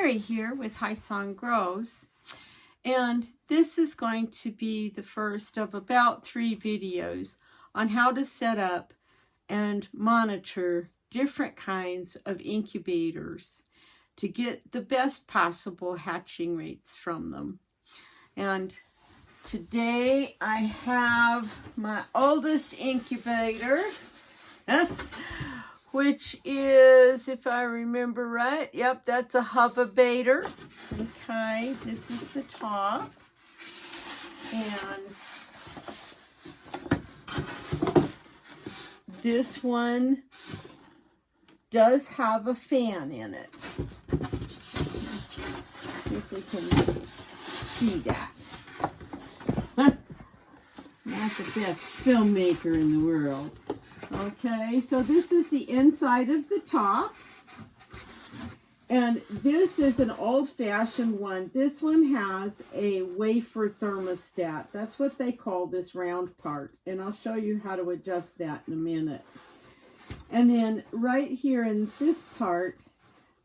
Mary here with High Song Grows, and this is going to be the first of about 3 videos on how to set up and monitor different kinds of incubators to get the best possible hatching rates from them. And today I have my oldest incubator, which is, if I remember right, yep, that's a Incubator. Okay, this is the top. And this one does have a fan in it. See if we can see that. I'm not the best filmmaker in the world. Okay, so this is the inside of the top, and this is an old-fashioned one. This one has a wafer thermostat. That's what they call this round part, and I'll show you how to adjust that in a minute. And then right here in this part,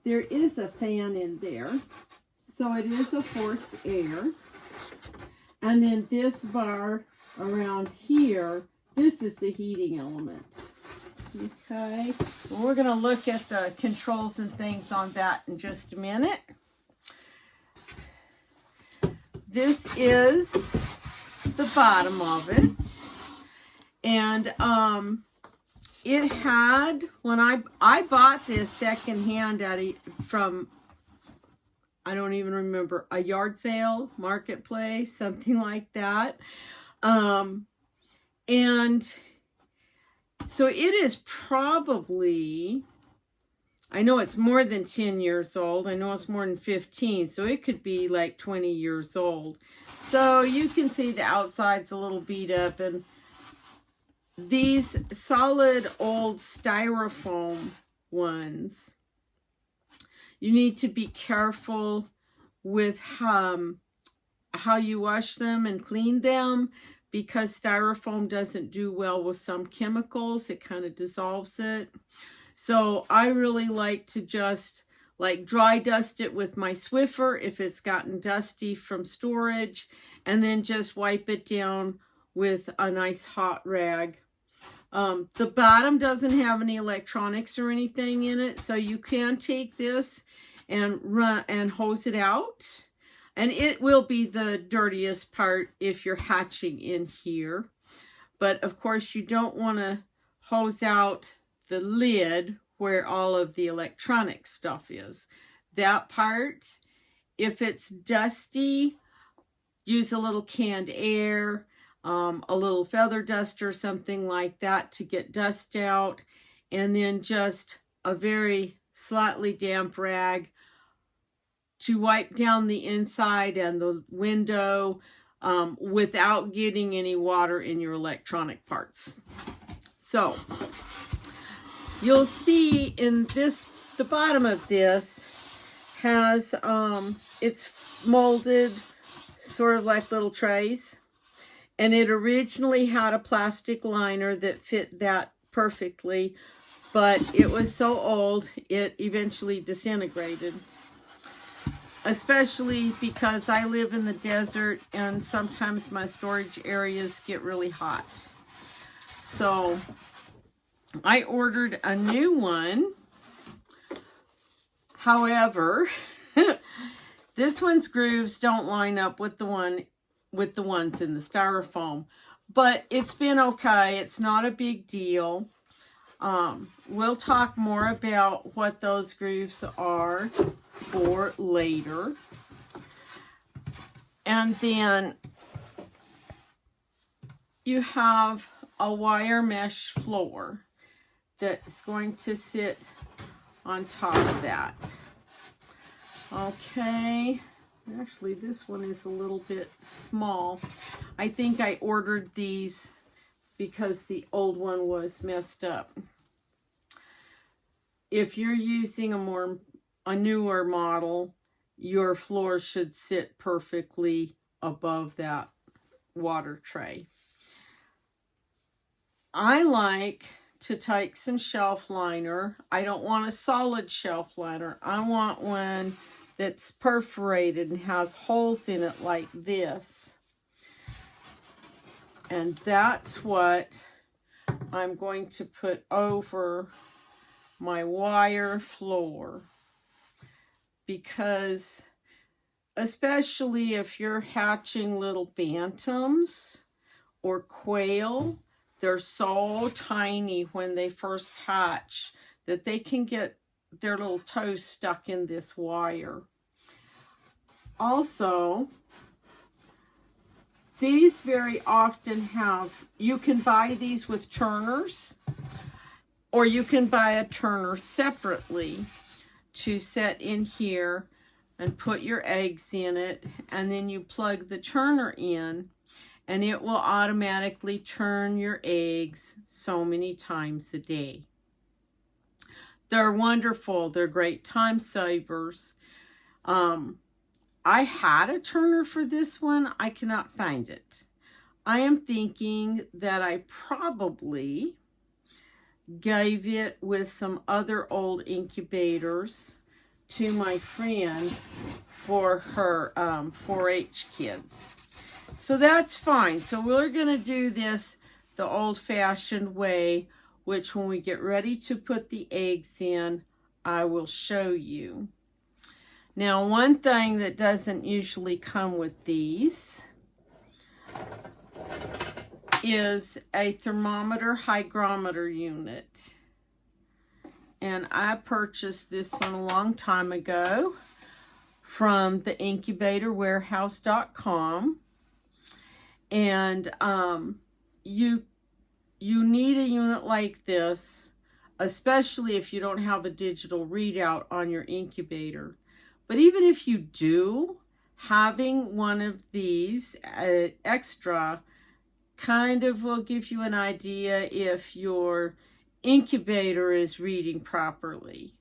there is a fan in there, so it is a forced air. And then this bar around here, this is the heating element. Okay, well, we're going to look at the controls and things on that in just a minute. This is the bottom of it. And it had, when I bought this secondhand from, I don't even remember, a yard sale, marketplace, something like that. And so it is probably, I know it's more than 10 years old. I know it's more than 15. So it could be like 20 years old. So you can see the outside's a little beat up. And these solid old styrofoam ones, you need to be careful with how you wash them and clean them, because styrofoam doesn't do well with some chemicals. It kind of dissolves it. So I really like to just like dry dust it with my Swiffer if it's gotten dusty from storage, and then just wipe it down with a nice hot rag. The bottom doesn't have any electronics or anything in it, so you can take this and run and hose it out. And it will be the dirtiest part if you're hatching in here. But of course you don't want to hose out the lid where all of the electronic stuff is. That part, if it's dusty, use a little canned air, a little feather duster, something like that to get dust out. And then just a very slightly damp rag to wipe down the inside and the window without getting any water in your electronic parts. So you'll see in this, the bottom of this has, it's molded sort of like little trays. And it originally had a plastic liner that fit that perfectly, but it was so old, it eventually disintegrated. Especially because I live in the desert and sometimes my storage areas get really hot. So I ordered a new one. However, this one's grooves don't line up with the ones in the styrofoam, but it's been okay. It's not a big deal. We'll talk more about what those grooves are for later. And then you have a wire mesh floor that's going to sit on top of that. Okay, actually this one is a little bit small. I think I ordered these because the old one was messed up. If you're using a newer model, your floor should sit perfectly above that water tray. I like to take some shelf liner. I don't want a solid shelf liner. I want one that's perforated and has holes in it like this. And that's what I'm going to put over my wire floor, because especially if you're hatching little bantams or quail, they're so tiny when they first hatch that they can get their little toes stuck in this wire. Also, these very often have, you can buy these with turners, or you can buy a turner separately to set in here and put your eggs in it, and then you plug the turner in and it will automatically turn your eggs so many times a day. They're wonderful. They're great time savers. I had a turner for this one. I cannot find it. I am thinking that I probably gave it with some other old incubators to my friend for her 4-H kids. So that's fine. So we're going to do this the old-fashioned way, which when we get ready to put the eggs in, I will show you. Now, one thing that doesn't usually come with these is a thermometer hygrometer unit. And I purchased this one a long time ago from the incubatorwarehouse.com. And you need a unit like this, especially if you don't have a digital readout on your incubator. But even if you do, having one of these extra kind of will give you an idea if your incubator is reading properly.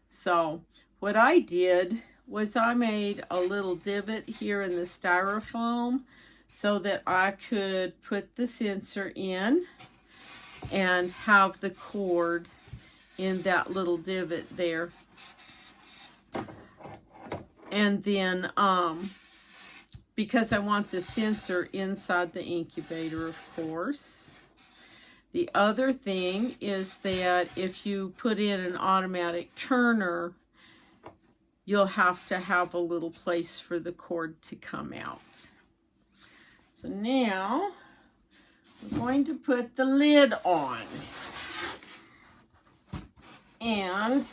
So what I did was I made a little divot here in the styrofoam so that I could put the sensor in and have the cord in that little divot there. And then because I want the sensor inside the incubator, of course. The other thing is that if you put in an automatic turner, you'll have to have a little place for the cord to come out. So now we're going to put the lid on. And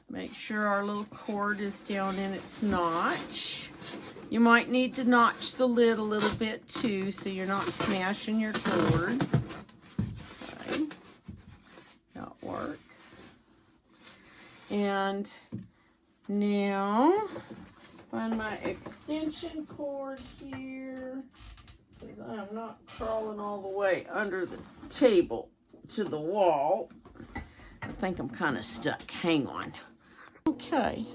make sure our little cord is down in its notch. You might need to notch the lid a little bit too, so you're not smashing your cord. Okay, that works. And now, find my extension cord here, because I'm not crawling all the way under the table to the wall. I think I'm kind of stuck. Hang on. Okay,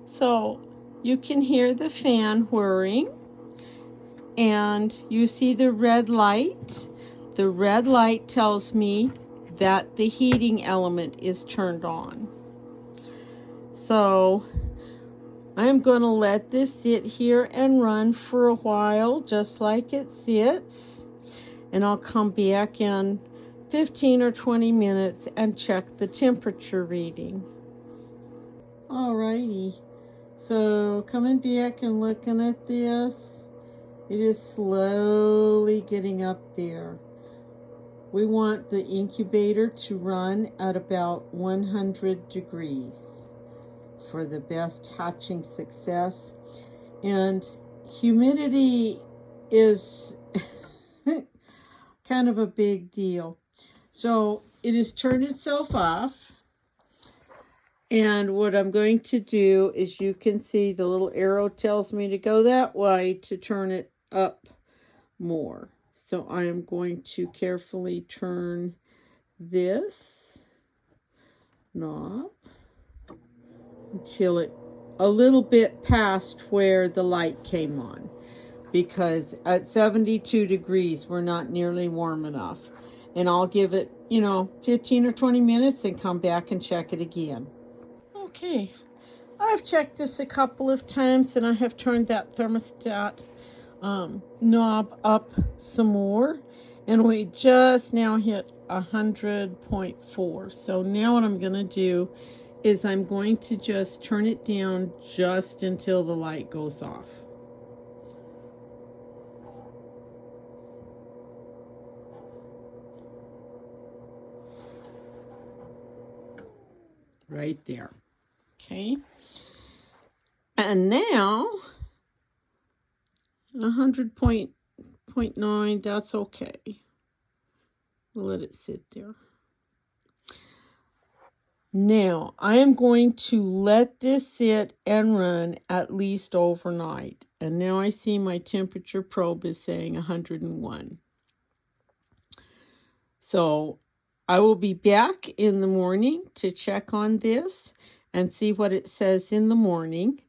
so you can hear the fan whirring, and you see the red light. The red light tells me that the heating element is turned on. So I'm going to let this sit here and run for a while, just like it sits, and I'll come back in 15 or 20 minutes and check the temperature reading. Alrighty, so coming back and looking at this, it is slowly getting up there. We want the incubator to run at about 100 degrees for the best hatching success. And humidity is kind of a big deal. So it has turned itself off. And what I'm going to do is, you can see the little arrow tells me to go that way to turn it up more. So I am going to carefully turn this knob until it a little bit past where the light came on, because at 72 degrees we're not nearly warm enough. And I'll give it, 15 or 20 minutes and come back and check it again. Okay, I've checked this a couple of times, and I have turned that thermostat knob up some more, and we just now hit 100.4. So now what I'm going to do is I'm going to just turn it down just until the light goes off. Right there. Okay. And now 100.9, that's okay. We'll let it sit there. Now, I am going to let this sit and run at least overnight. And now I see my temperature probe is saying 101. So I will be back in the morning to check on this and see what it says in the morning.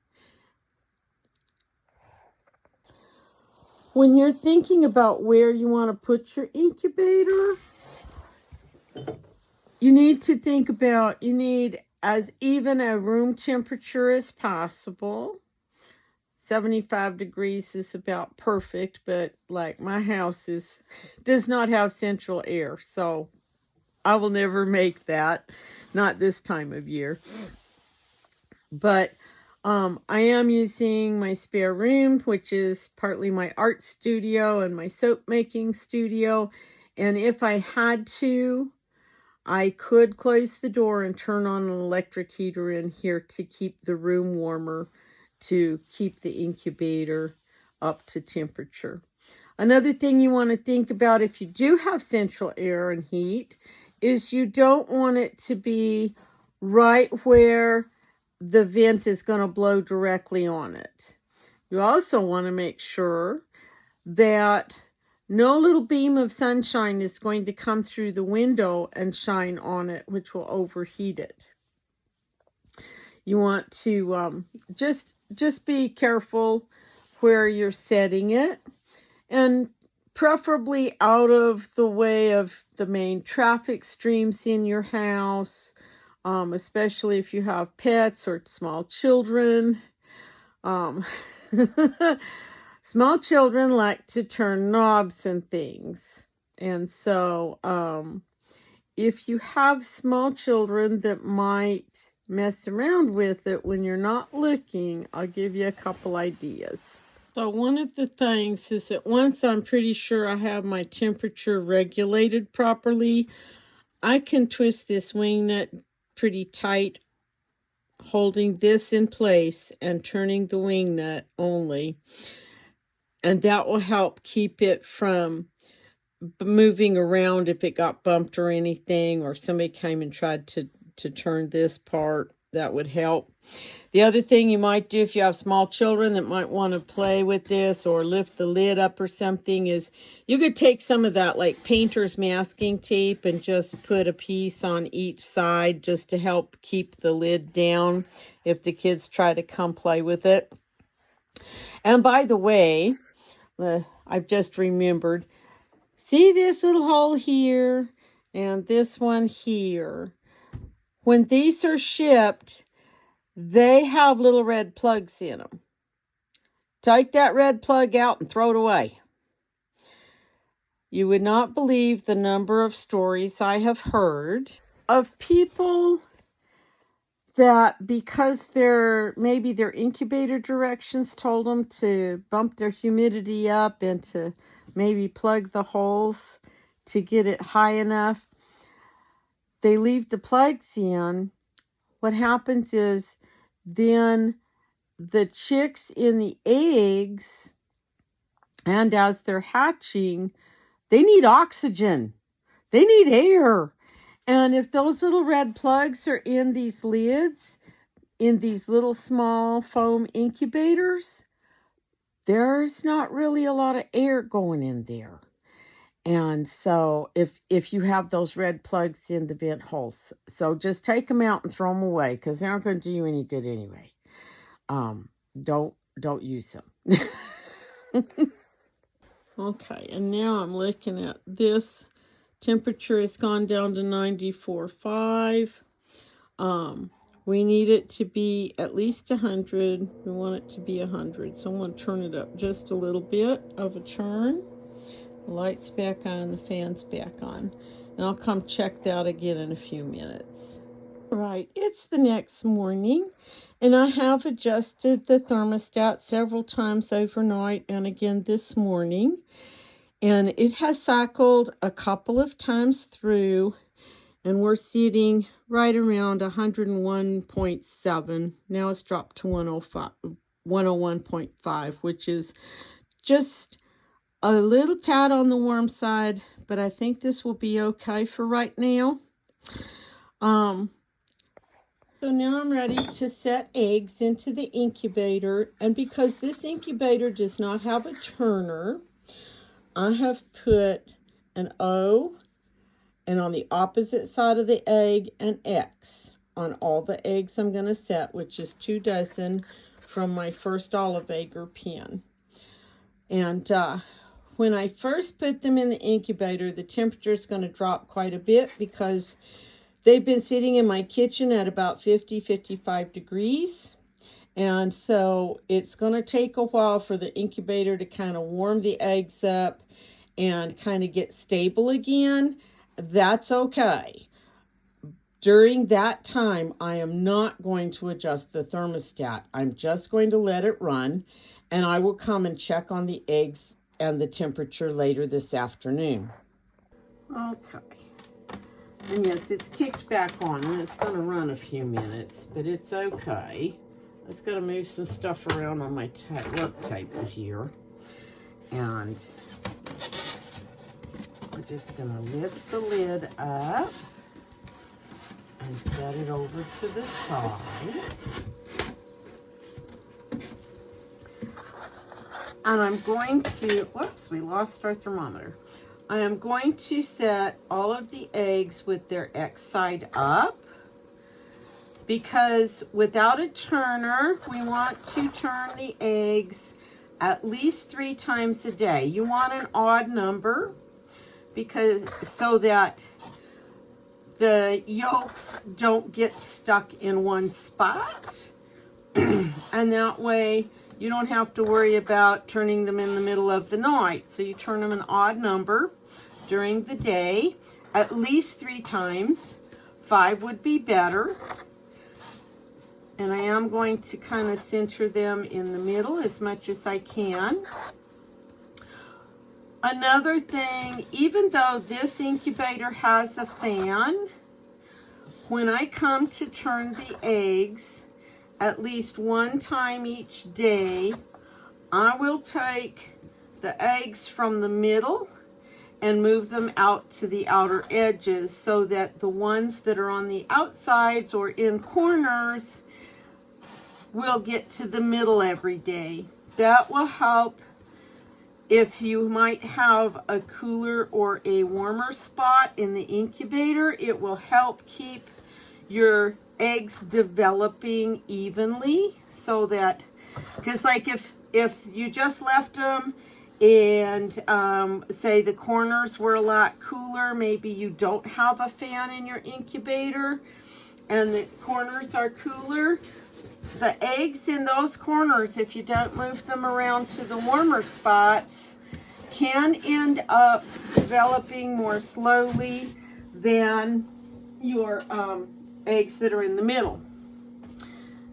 When you're thinking about where you want to put your incubator, you need to think about, you need as even a room temperature as possible. 75 degrees is about perfect, but like my house does not have central air, so I will never make that, not this time of year. But I am using my spare room, which is partly my art studio and my soap making studio, and if I had to, I could close the door and turn on an electric heater in here to keep the room warmer, to keep the incubator up to temperature. Another thing you want to think about if you do have central air and heat is you don't want it to be right where the vent is going to blow directly on it. You also want to make sure that no little beam of sunshine is going to come through the window and shine on it, which will overheat it. You want to just be careful where you're setting it, and preferably out of the way of the main traffic streams in your house, especially if you have pets or small children. Small children like to turn knobs and things. And so if you have small children that might mess around with it when you're not looking, I'll give you a couple ideas. So one of the things is that once I'm pretty sure I have my temperature regulated properly, I can twist this wing nut pretty tight, holding this in place and turning the wing nut only. And that will help keep it from moving around if it got bumped or anything, or somebody came and tried to turn this part. That would help. The other thing you might do if you have small children that might want to play with this or lift the lid up or something is you could take some of that like painter's masking tape and just put a piece on each side just to help keep the lid down if the kids try to come play with it. And by the way, I've just remembered, see this little hole here and this one here? When these are shipped, they have little red plugs in them. Take that red plug out and throw it away. You would not believe the number of stories I have heard of people that because maybe their incubator directions told them to bump their humidity up and to maybe plug the holes to get it high enough, they leave the plugs in. What happens is then the chicks in the eggs, and as they're hatching, they need oxygen. They need air. And if those little red plugs are in these lids, in these little small foam incubators, there's not really a lot of air going in there. And so if you have those red plugs in the vent holes, so just take them out and throw them away because they're not going to do you any good anyway. Don't use them. Okay, and now I'm looking at this. Temperature has gone down to 94.5. We need it to be at least 100. We want it to be 100. So I'm going to turn it up just a little bit of a turn. The light's back on, the fan's back on. And I'll come check that again in a few minutes. Right, it's the next morning, and I have adjusted the thermostat several times overnight and again this morning. And it has cycled a couple of times through, and we're sitting right around 101.7. Now it's dropped to 101.5, which is just a little tad on the warm side, but I think this will be okay for right now. So now I'm ready to set eggs into the incubator, and because this incubator does not have a turner, I have put an O, and on the opposite side of the egg, an X on all the eggs I'm going to set, which is 2 dozen from my first olive egger pen. And when I first put them in the incubator, the temperature is going to drop quite a bit because they've been sitting in my kitchen at about 50-55 degrees. And so it's going to take a while for the incubator to kind of warm the eggs up and kind of get stable again. That's okay. During that time, I am not going to adjust the thermostat. I'm just going to let it run, and I will come and check on the eggs and the temperature later this afternoon. Okay. And yes, it's kicked back on, and it's going to run a few minutes, but it's okay. I just got to move some stuff around on my work table here. And we're just going to lift the lid up and set it over to the side. And I'm going to, whoops, we lost our thermometer. I am going to set all of the eggs with their X side up, because without a turner, we want to turn the eggs at least 3 times a day. You want an odd number, because so that the yolks don't get stuck in one spot. And that way you don't have to worry about turning them in the middle of the night. So you turn them an odd number during the day, at least 3 times. 5 would be better. And I am going to kind of center them in the middle as much as I can. Another thing, even though this incubator has a fan, when I come to turn the eggs, at least 1 time each day, I will take the eggs from the middle and move them out to the outer edges, so that the ones that are on the outsides or in corners will get to the middle every day. That will help if you might have a cooler or a warmer spot in the incubator. It will help keep your eggs developing evenly, so that, because like if you just left them and say the corners were a lot cooler, maybe you don't have a fan in your incubator and the corners are cooler, the eggs in those corners, if you don't move them around to the warmer spots, can end up developing more slowly than your eggs that are in the middle.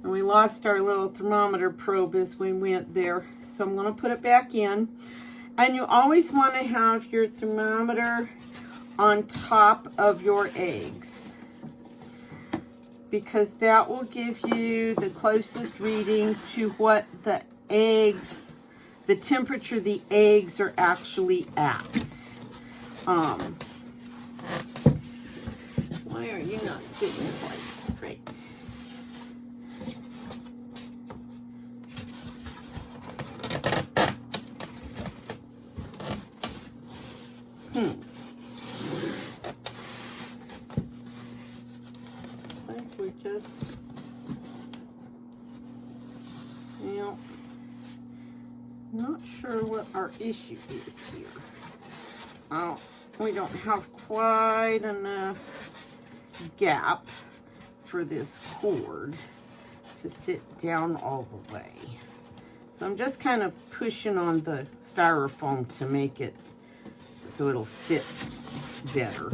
And we lost our little thermometer probe as we went there, so I'm going to put it back in. And you always want to have your thermometer on top of your eggs, because that will give you the closest reading to what the eggs, the temperature the eggs are actually at. Why are you not sitting quite straight? I think we're just, not sure what our issue is here. Oh, we don't have quite enough gap for this cord to sit down all the way. So I'm just kind of pushing on the styrofoam to make it so it'll sit better.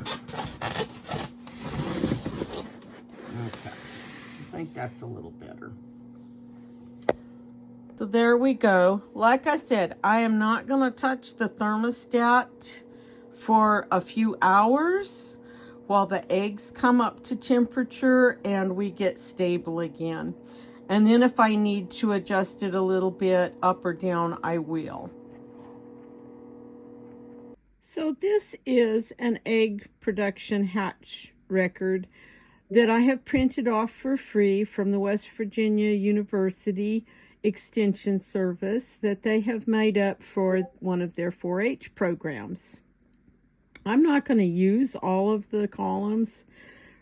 Okay, I think that's a little better. So there we go. Like I said, I am not going to touch the thermostat for a few hours while the eggs come up to temperature and we get stable again. And then if I need to adjust it a little bit up or down, I will. So this is an egg production hatch record that I have printed off for free from the West Virginia University Extension Service that they have made up for one of their 4-H programs. I'm not going to use all of the columns,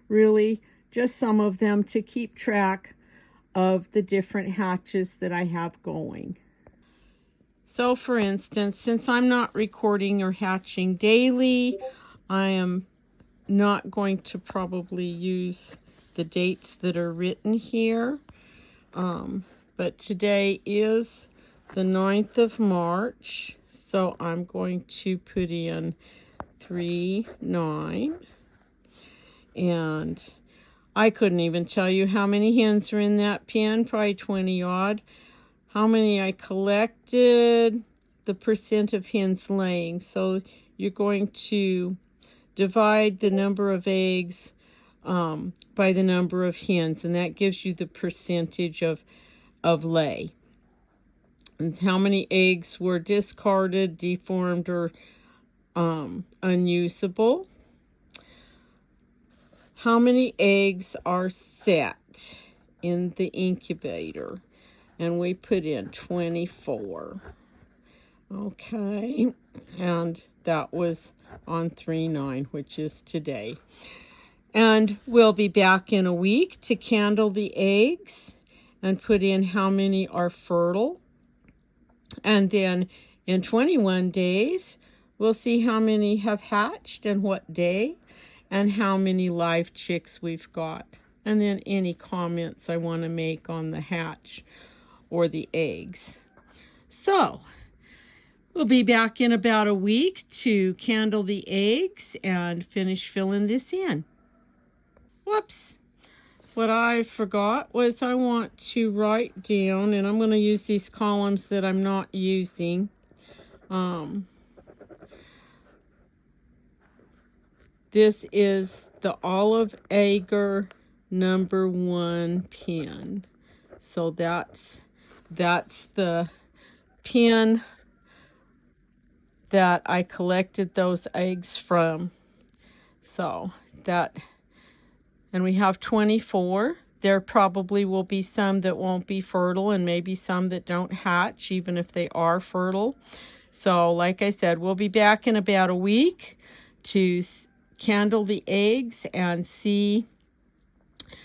really, just some of them to keep track of the different hatches that I have going. So for instance, since I'm not recording or hatching daily, I am not going to probably use the dates that are written here. But today is the 9th of March, so I'm going to put in 3/9. And I couldn't even tell you how many hens are in that pen, probably 20 odd. How many I collected, the percent of hens laying. So you're going to divide the number of eggs by the number of hens, and that gives you the percentage of lay. And how many eggs were discarded, deformed, or unusable. How many eggs are set in the incubator? And we put in 24. Okay, and that was on 3/9, which is today. And we'll be back in a week to candle the eggs and put in how many are fertile. And then in 21 days, we'll see how many have hatched and what day, and how many live chicks we've got. And then any comments I want to make on the hatch or the eggs. So we'll be back in about a week to candle the eggs and finish filling this in. Whoops. What I forgot was I want to write down, and I'm going to use these columns that I'm not using. This is the Olive Agar #1 pen. So that's the pen that I collected those eggs from. So that, and we have 24. There probably will be some that won't be fertile and maybe some that don't hatch, even if they are fertile. So like I said, we'll be back in about a week to candle the eggs and see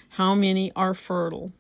how many are fertile.